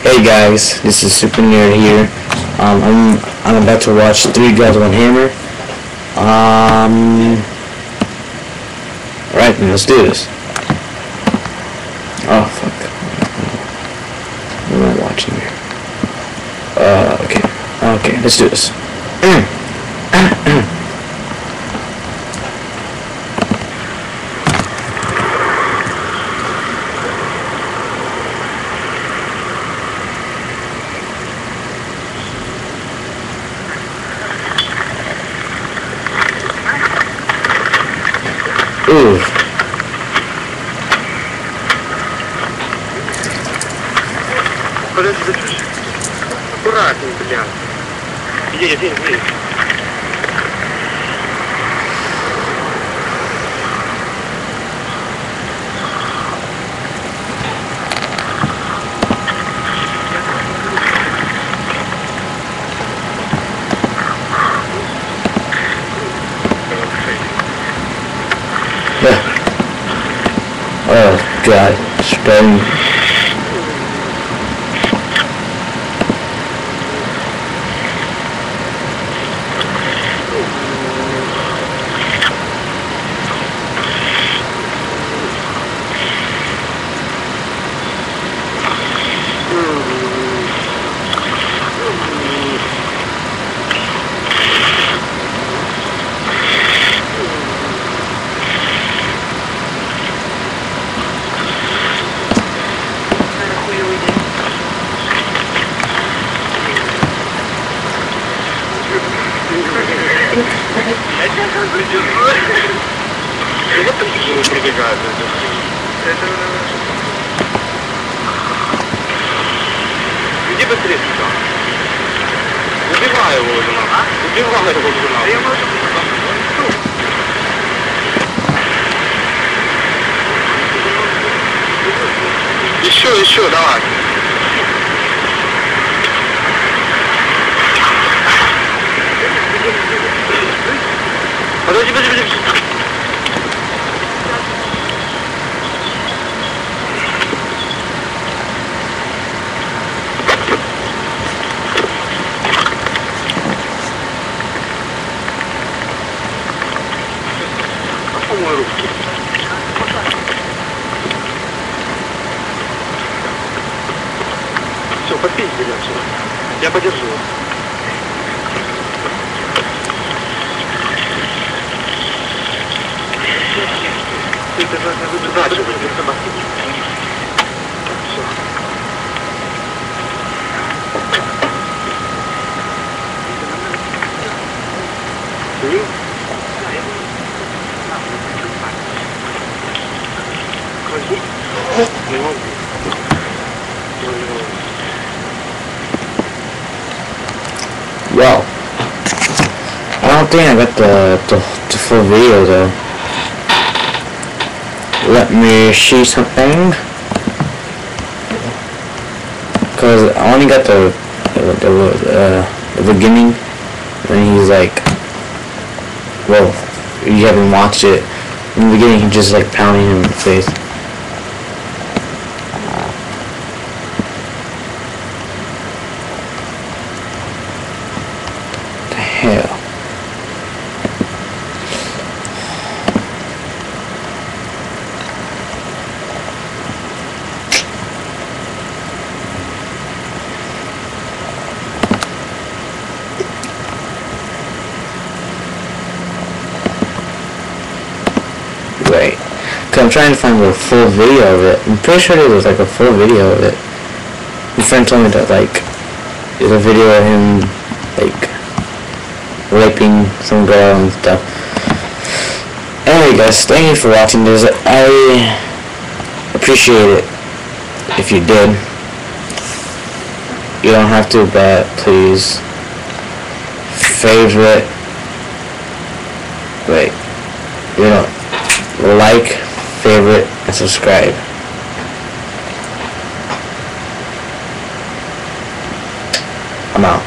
Hey guys, this is Super Nerd here. I'm about to watch Three Gods One Hammer. Alright, then let's do this. Oh fuck. What am I watching here? Okay, let's do this. Ooh. Подожди, аккуратненько, бля. Едет. Oh god, starting. Вот так тяжело пробегает. Иди быстрее сюда. Убивай его уже надо. Убивай его уже надо. Еще, давай. Подожди. Помой руки. Все, попиздили отсюда. Я подержу. Ты должна выйти дальше, все. Well, I don't think I got the full video though. Let me see something, cause I only got the beginning when he's like, well, you haven't watched it. In the beginning, he's just like pounding him in the face. What the hell? Wait, cause I'm trying to find the full video of it. I'm pretty sure there was like a full video of it. My friend told me that like there's a video of him like raping some girl and stuff. Anyway guys, thank you for watching this. I appreciate it if you did. You don't have to, but please favorite. Wait, you know. Like, favorite, and subscribe. I'm out.